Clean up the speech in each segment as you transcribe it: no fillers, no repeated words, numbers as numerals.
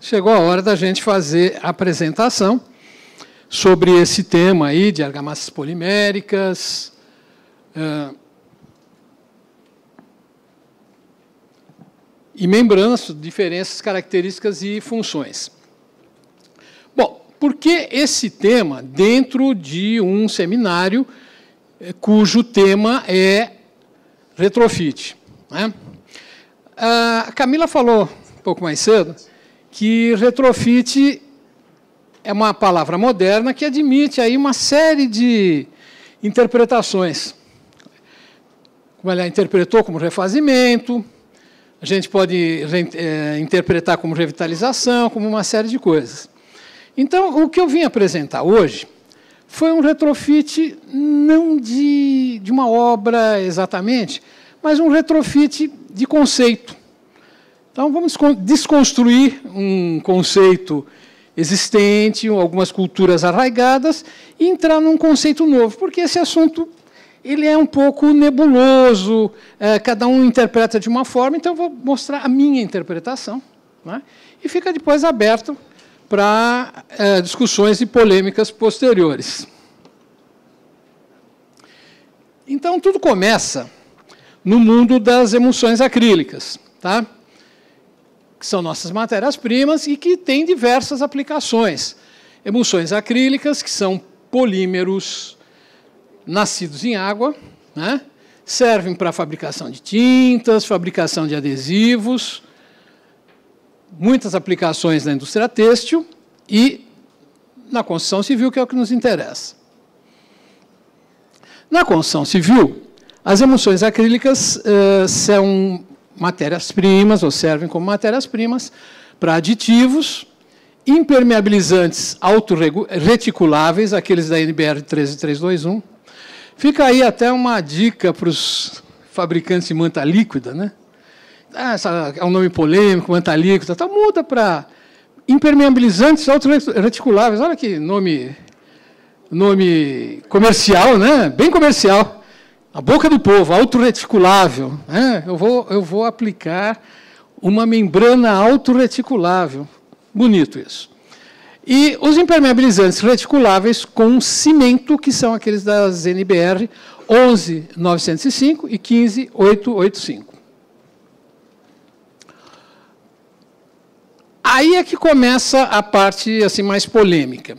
chegou a hora da gente fazer a apresentação sobre esse tema aí de argamassas poliméricas, e membranas, diferenças, características e funções. Bom, por que esse tema dentro de um seminário cujo tema é retrofit, né? A Camila falou um pouco mais cedo que retrofit é uma palavra moderna que admite aí uma série de interpretações. Como ela interpretou como refazimento, a gente pode interpretar como revitalização, como uma série de coisas. Então, o que eu vim apresentar hoje foi um retrofit não de uma obra exatamente, mas um retrofit de conceito. Então, vamos desconstruir um conceito existente, algumas culturas arraigadas, e entrar num conceito novo, porque esse assunto ele é um pouco nebuloso, cada um interpreta de uma forma, então eu vou mostrar a minha interpretação, né? E fica depois aberto para discussões e polêmicas posteriores. Então, tudo começa no mundo das emulsões acrílicas, tá? Que são nossas matérias-primas e que têm diversas aplicações. Emulsões acrílicas, que são polímeros nascidos em água, né? Servem para a fabricação de tintas, fabricação de adesivos, muitas aplicações na indústria têxtil e na construção civil, que é o que nos interessa. Na construção civil, as emulsões acrílicas são matérias-primas, ou servem como matérias-primas, para aditivos, impermeabilizantes autorreticuláveis, aqueles da NBR 13321. Fica aí até uma dica para os fabricantes de manta líquida, né? É um nome polêmico, manta líquida, então muda para impermeabilizantes autorreticuláveis. Olha que nome comercial, né? Bem comercial. A boca do povo, autorreticulável, né? Eu vou aplicar uma membrana autorreticulável. Bonito isso. E os impermeabilizantes reticuláveis com cimento, que são aqueles das NBR 11905 e 15885. Aí é que começa a parte assim, mais polêmica.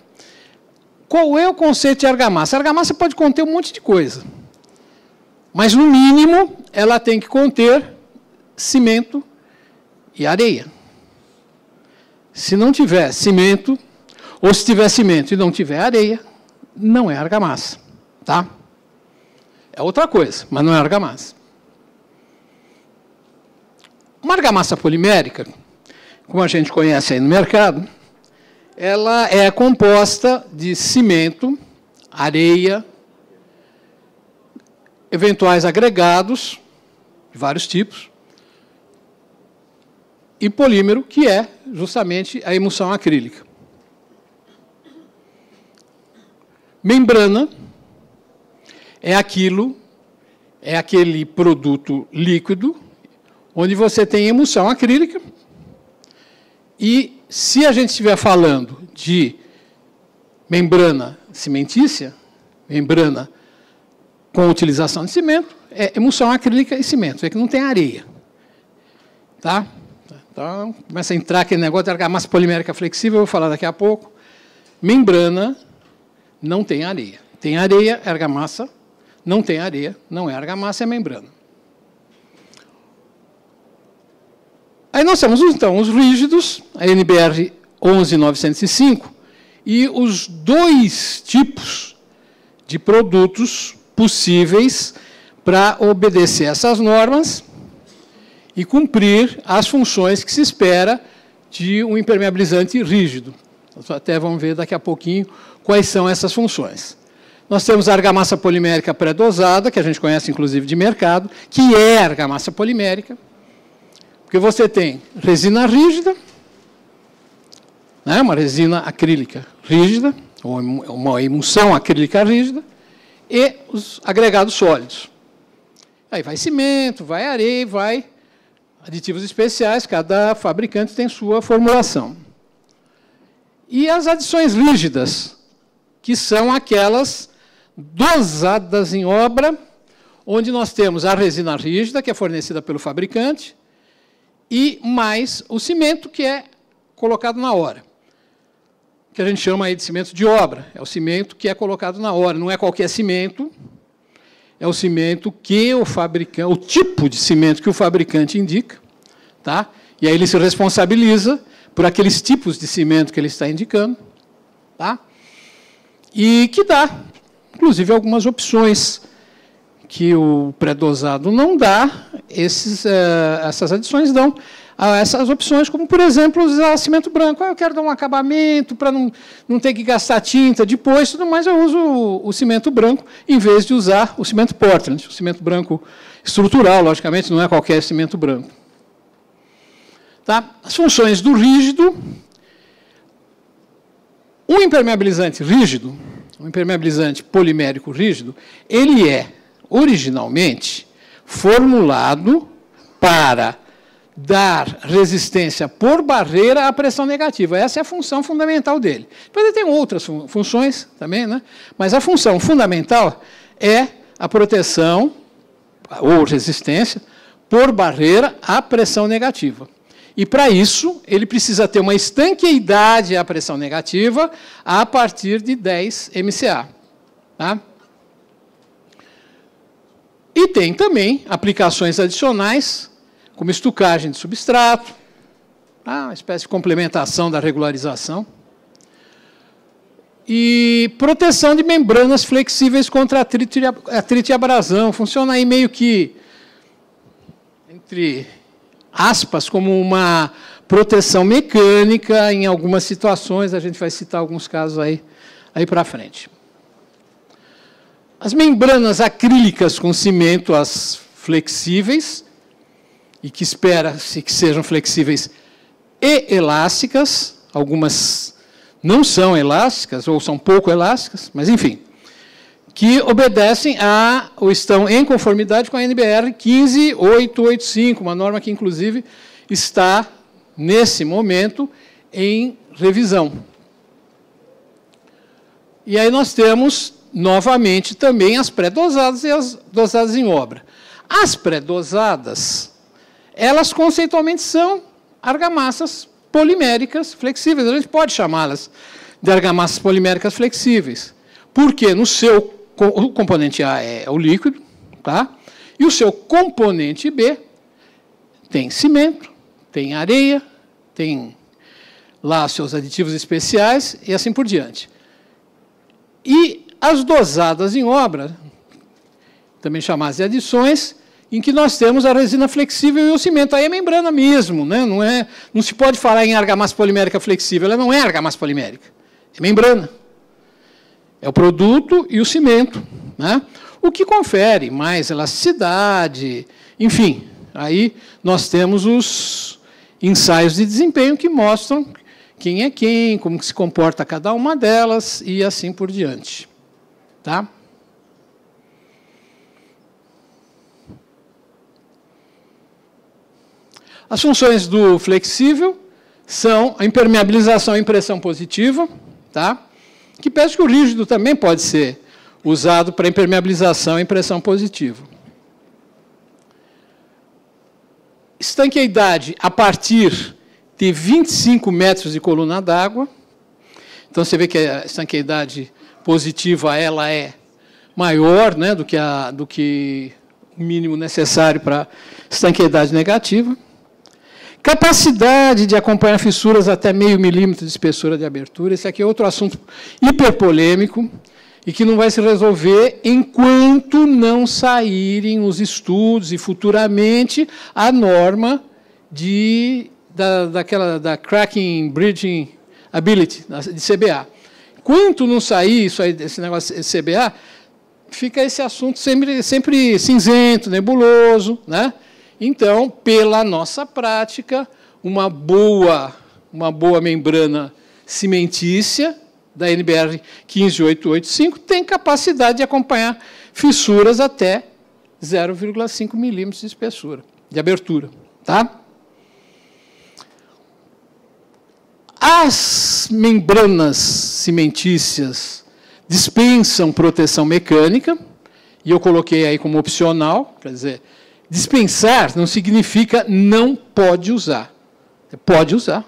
Qual é o conceito de argamassa? A argamassa pode conter um monte de coisa. Mas, no mínimo, ela tem que conter cimento e areia. Se não tiver cimento, ou se tiver cimento e não tiver areia, não é argamassa. Tá? É outra coisa, mas não é argamassa. Uma argamassa polimérica, como a gente conhece aí no mercado, ela é composta de cimento, areia, eventuais agregados, de vários tipos, e polímero, que é justamente a emulsão acrílica. Membrana é aquele produto líquido, onde você tem emulsão acrílica, e se a gente estiver falando de membrana cimentícia, membrana com utilização de cimento, é emulsão acrílica e cimento, é que não tem areia. Tá? Então, começa a entrar aquele negócio de argamassa polimérica flexível, eu vou falar daqui a pouco. Membrana não tem areia. Tem areia, é argamassa. Não tem areia, não é argamassa, é membrana. Aí nós temos, então, os rígidos, a NBR 11905, e os dois tipos de produtos possíveis para obedecer essas normas e cumprir as funções que se espera de um impermeabilizante rígido. Nós até vamos ver daqui a pouquinho quais são essas funções. Nós temos a argamassa polimérica pré-dosada, que a gente conhece, inclusive, de mercado, que é argamassa polimérica, porque você tem resina rígida, né, uma resina acrílica rígida, ou uma emulsão acrílica rígida, e os agregados sólidos. Aí vai cimento, vai areia, vai aditivos especiais, cada fabricante tem sua formulação. e as adições rígidas, que são aquelas dosadas em obra, onde nós temos a resina rígida, que é fornecida pelo fabricante, e mais o cimento, que é colocado na hora, que a gente chama aí de cimento de obra. É o cimento que é colocado na hora, não é qualquer cimento, é o cimento que o fabricante, o tipo de cimento que o fabricante indica, tá? E aí ele se responsabiliza por aqueles tipos de cimento que ele está indicando, tá? E que dá, inclusive, algumas opções que o pré-dosado não dá, essas adições dão essas opções, como, por exemplo, usar cimento branco. Eu quero dar um acabamento para não ter que gastar tinta depois, tudo mais, eu uso o cimento branco, em vez de usar o cimento Portland, o cimento branco estrutural, logicamente, não é qualquer cimento branco. Tá? As funções do rígido. O impermeabilizante rígido, o impermeabilizante polimérico rígido, ele é, originalmente, formulado para dar resistência por barreira à pressão negativa. Essa é a função fundamental dele. Depois ele tem outras funções também, né? Mas a função fundamental é a proteção, ou resistência, por barreira à pressão negativa. E, para isso, ele precisa ter uma estanqueidade à pressão negativa a partir de 10 MCA. Tá? E tem também aplicações adicionais, como estucagem de substrato, uma espécie de complementação da regularização, e proteção de membranas flexíveis contra atrito e abrasão. Funciona aí meio que, entre aspas, como uma proteção mecânica em algumas situações. A gente vai citar alguns casos aí para frente. As membranas acrílicas com cimento, as flexíveis, e que espera-se que sejam flexíveis e elásticas, algumas não são elásticas, ou são pouco elásticas, mas, enfim, que obedecem ou estão em conformidade com a NBR 15885, uma norma que, inclusive, está, nesse momento, em revisão. E aí nós temos, novamente, também as pré-dosadas e as dosadas em obra. As pré-dosadas, elas conceitualmente são argamassas poliméricas flexíveis. A gente pode chamá-las de argamassas poliméricas flexíveis, porque o componente A é o líquido, tá? E o seu componente B tem cimento, tem areia, tem lá seus aditivos especiais e assim por diante. E as dosadas em obra, também chamadas de adições, em que nós temos a resina flexível e o cimento. Aí é membrana mesmo, né? Não se pode falar em argamassa polimérica flexível, ela não é argamassa polimérica, é membrana. É o produto e o cimento, né? O que confere mais elasticidade, enfim. Aí nós temos os ensaios de desempenho que mostram quem é quem, como se comporta cada uma delas e assim por diante. Tá? As funções do flexível são a impermeabilização em pressão positiva, tá? Que parece que o rígido também pode ser usado para impermeabilização em pressão positiva. Estanqueidade a partir de 25 metros de coluna d'água. Então, você vê que a estanqueidade positiva ela é maior, né, do que o mínimo necessário para estanqueidade negativa. Capacidade de acompanhar fissuras até meio milímetro de espessura de abertura. Esse aqui é outro assunto hiperpolêmico e que não vai se resolver enquanto não saírem os estudos e, futuramente, a norma da Cracking Bridging Ability, de CBA. Enquanto não sair esse negócio de CBA, fica esse assunto sempre cinzento, nebuloso, né? Então, pela nossa prática, uma boa membrana cimentícia da NBR 15885 tem capacidade de acompanhar fissuras até 0,5 milímetros de espessura, de abertura. Tá? As membranas cimentícias dispensam proteção mecânica, e eu coloquei aí como opcional, quer dizer, dispensar não significa não pode usar. Pode usar.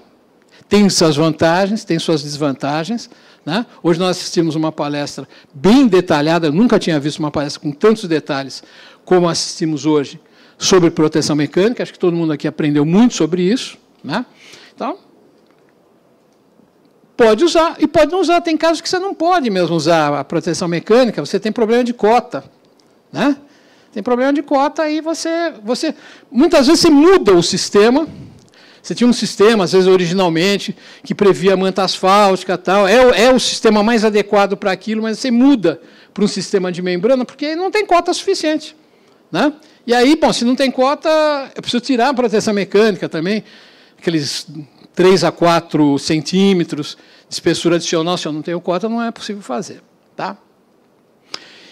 Tem suas vantagens, tem suas desvantagens. Né? Hoje nós assistimos uma palestra bem detalhada, eu nunca tinha visto uma palestra com tantos detalhes como assistimos hoje, sobre proteção mecânica. Acho que todo mundo aqui aprendeu muito sobre isso. Né? Então, pode usar e pode não usar. Tem casos que você não pode mesmo usar a proteção mecânica, você tem problema de cota. Né? Tem problema de cota, aí você muitas vezes você muda o sistema. Você tinha um sistema, às vezes originalmente, que previa manta asfáltica, tal. É o sistema mais adequado para aquilo, mas você muda para um sistema de membrana, porque não tem cota suficiente. Né? E aí, bom, se não tem cota, eu preciso tirar a proteção mecânica também, aqueles 3 a 4 centímetros de espessura adicional, se eu não tenho cota, não é possível fazer. Tá?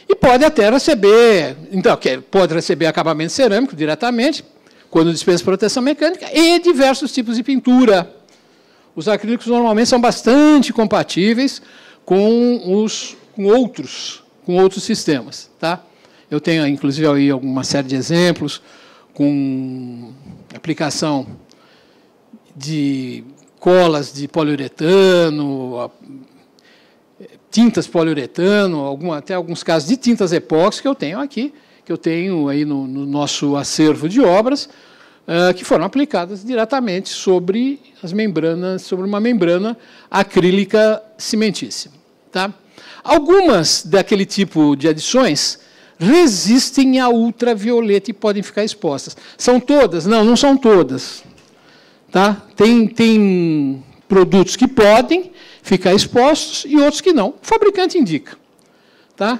E pode até receber, então, pode receber acabamento cerâmico diretamente, quando dispensa proteção mecânica, e diversos tipos de pintura. Os acrílicos normalmente são bastante compatíveis com outros sistemas. Tá? Eu tenho, inclusive, aí uma série de exemplos com aplicação de colas de poliuretano, tintas poliuretano, até alguns casos de tintas epóxi que eu tenho aqui, que eu tenho aí no nosso acervo de obras, que foram aplicadas diretamente sobre as membranas, sobre uma membrana acrílica cimentícia. Tá? Algumas daquele tipo de adições resistem a ultravioleta e podem ficar expostas. São todas? Não, não são todas. Tá? Tem produtos que podem ficar expostos e outros que não. O fabricante indica. Tá?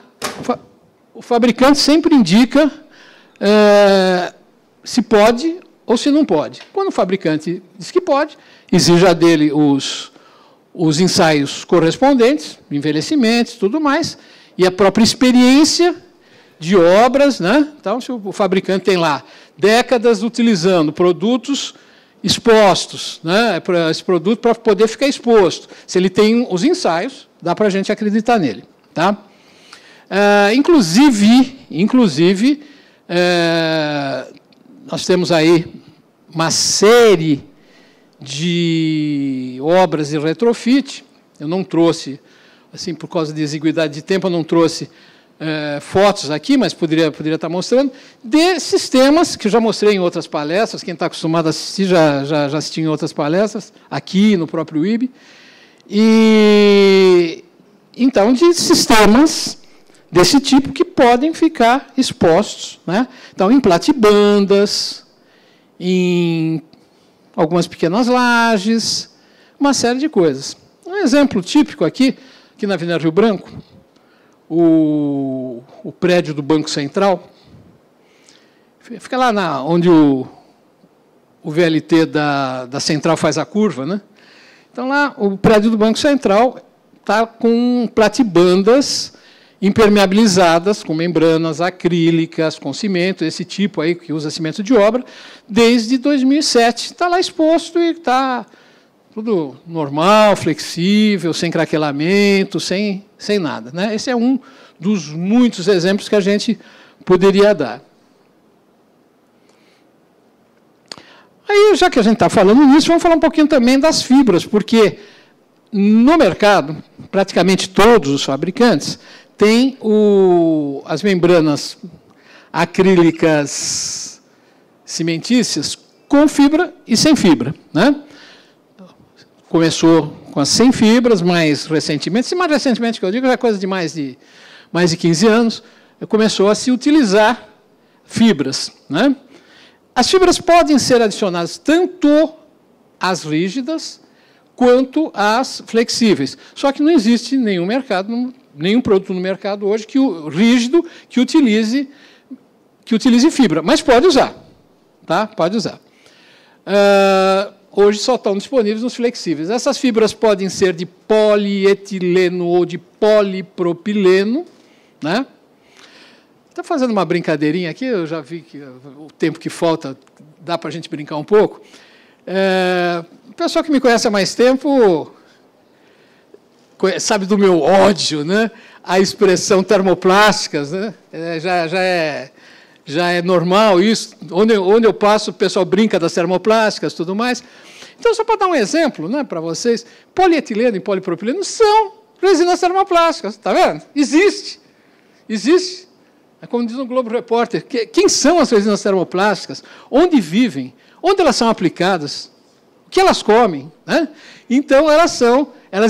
O fabricante sempre indica se pode ou se não pode. Quando o fabricante diz que pode, exija dele os ensaios correspondentes, envelhecimentos, tudo mais, e a própria experiência de obras. Né? Então, se o fabricante tem lá décadas utilizando produtos expostos, né, esse produto para poder ficar exposto, se ele tem os ensaios, dá para a gente acreditar nele. Tá? Inclusive nós temos aí uma série de obras de retrofit. Eu não trouxe, assim, por causa de exiguidade de tempo, eu não trouxe fotos aqui, mas poderia estar mostrando, de sistemas que eu já mostrei em outras palestras. Quem está acostumado a assistir já assistiu em outras palestras, aqui no próprio IB. E, então, de sistemas desse tipo que podem ficar expostos. Né? Então, em platibandas, em algumas pequenas lajes, uma série de coisas. Um exemplo típico aqui na Avenida Rio Branco, o prédio do Banco Central, fica lá onde o VLT da Central faz a curva. Né? Então, lá, o prédio do Banco Central está com platibandas impermeabilizadas, com membranas acrílicas, com cimento, esse tipo aí que usa cimento de obra, desde 2007. Está lá exposto e está tudo normal, flexível, sem craquelamento, sem nada. Né? Esse é um dos muitos exemplos que a gente poderia dar. Aí, já que a gente está falando nisso, vamos falar um pouquinho também das fibras, porque no mercado, praticamente todos os fabricantes têm as membranas acrílicas cimentícias com fibra e sem fibra. Né? Começou com as sem fibras, mais recentemente, se mais recentemente que eu digo, já é coisa de mais de 15 anos, começou a se utilizar fibras. Né? As fibras podem ser adicionadas tanto às rígidas quanto às flexíveis. Só que não existe nenhum produto no mercado hoje rígido que utilize fibra, mas pode usar. Tá? Pode usar. Hoje só estão disponíveis nos flexíveis. Essas fibras podem ser de polietileno ou de polipropileno. Né? Estou fazendo uma brincadeirinha aqui, eu já vi que o tempo que falta dá para a gente brincar um pouco. O pessoal que me conhece há mais tempo sabe do meu ódio, né? A expressão termoplásticas, né? Já é normal isso. Onde eu passo, o pessoal brinca das termoplásticas, tudo mais. Então, só para dar um exemplo, né, para vocês, polietileno e polipropileno são resinas termoplásticas, está vendo? Existe. É como diz no Globo Repórter, quem são as resinas termoplásticas? Onde vivem? Onde elas são aplicadas? O que elas comem? Né? Então, elas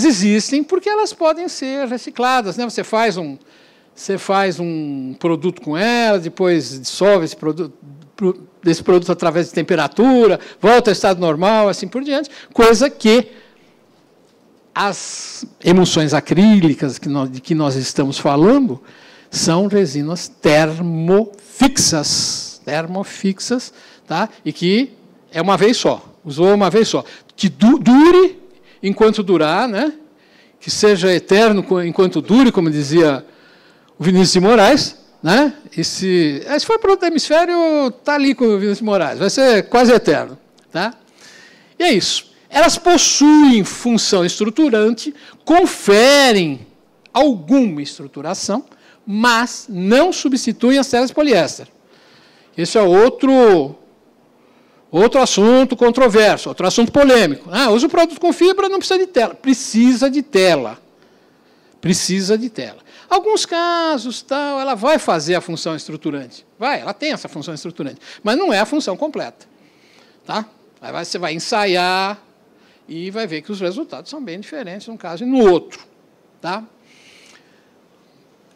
existem porque elas podem ser recicladas. Né? Você faz um produto com ela, depois dissolve esse produto através de temperatura, volta ao estado normal, assim por diante, coisa que as emulsões acrílicas de que nós estamos falando são resinas termofixas, tá? E que é uma vez só, usou uma vez só, que dure enquanto durar, né? Que seja eterno enquanto dure, como dizia o Vinícius de Moraes, né? Se for produto do hemisfério, está ali com o Vinícius de Moraes, vai ser quase eterno. Tá? E é isso. Elas possuem função estruturante, conferem alguma estruturação, mas não substituem as telas de poliéster. Esse é outro assunto controverso, outro assunto polêmico. Usa o produto com fibra, não precisa de tela. Precisa de tela. Alguns casos, ela vai fazer a função estruturante. Ela tem essa função estruturante, mas não é a função completa. Tá? Aí você vai ensaiar e vai ver que os resultados são bem diferentes num caso e no outro. Tá?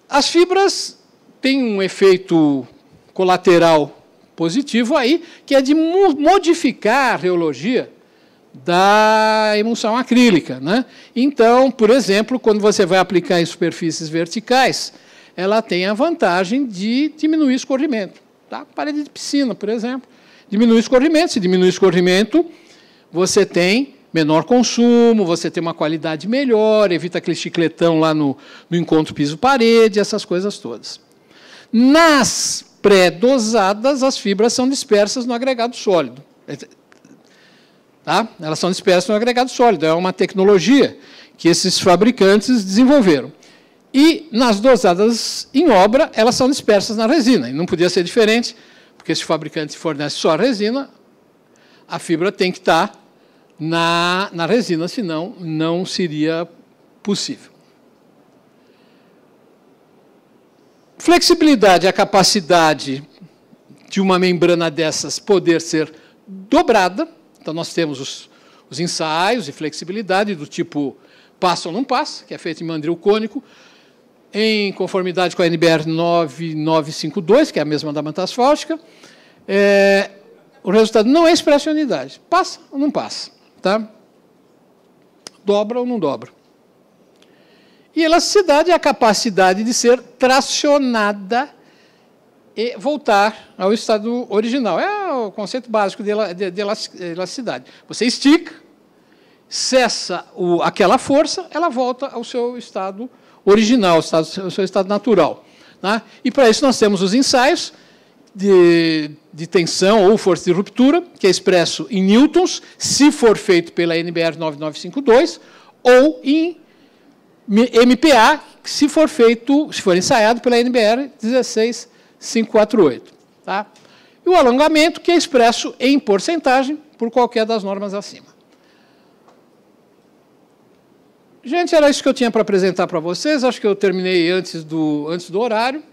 As fibras têm um efeito colateral positivo aí, que é de modificar a reologia da emulsão acrílica. Né? Então, por exemplo, quando você vai aplicar em superfícies verticais, ela tem a vantagem de diminuir o escorrimento. Tá? Parede de piscina, por exemplo, diminui o escorrimento. Se diminui o escorrimento, você tem menor consumo, você tem uma qualidade melhor, evita aquele chicletão lá no encontro piso-parede, essas coisas todas. Nas pré-dosadas, as fibras são dispersas no agregado sólido. Tá? Elas são dispersas no agregado sólido. É uma tecnologia que esses fabricantes desenvolveram. E, nas dosadas em obra, elas são dispersas na resina. E não podia ser diferente, porque se o fabricante fornece só a resina, a fibra tem que estar na resina, senão não seria possível. Flexibilidade é a capacidade de uma membrana dessas poder ser dobrada. Então, nós temos os ensaios de flexibilidade do tipo passa ou não passa, que é feito em mandril cônico, em conformidade com a NBR 9952, que é a mesma da manta asfáltica. O resultado não é expresso em unidade. Passa ou não passa. Tá? Dobra ou não dobra. E elasticidade é a capacidade de ser tracionada e voltar ao estado original. É o conceito básico de elasticidade. Você estica, cessa aquela força, ela volta ao seu estado original, ao seu estado natural. Tá? E, para isso, nós temos os ensaios de tensão ou força de ruptura, que é expresso em newtons, se for feito pela NBR 9952, ou em MPa, se for ensaiado pela NBR 16548. Tá? E o alongamento, que é expresso em porcentagem por qualquer das normas acima. Gente, era isso que eu tinha para apresentar para vocês. Acho que eu terminei antes do horário.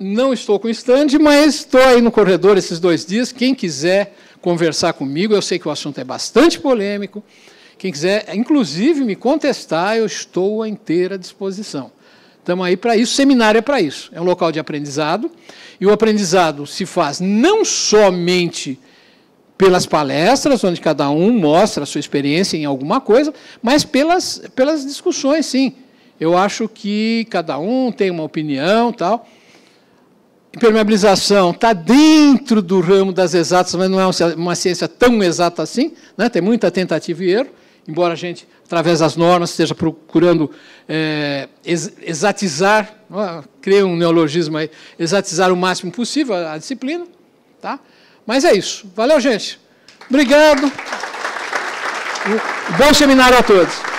Não estou com stand, mas estou aí no corredor esses 2 dias. Quem quiser conversar comigo, eu sei que o assunto é bastante polêmico. Quem quiser, inclusive, me contestar, eu estou à inteira disposição. Estamos aí para isso, seminário é para isso. É um local de aprendizado, e o aprendizado se faz não somente pelas palestras, onde cada um mostra a sua experiência em alguma coisa, mas pelas discussões, sim. Eu acho que cada um tem uma opinião, tal. Impermeabilização está dentro do ramo das exatas, mas não é uma ciência tão exata assim, né? Tem muita tentativa e erro, embora a gente, através das normas, esteja procurando exatizar, criei um neologismo aí, exatizar o máximo possível a disciplina. Tá? Mas é isso. Valeu, gente. Obrigado. Bom seminário a todos.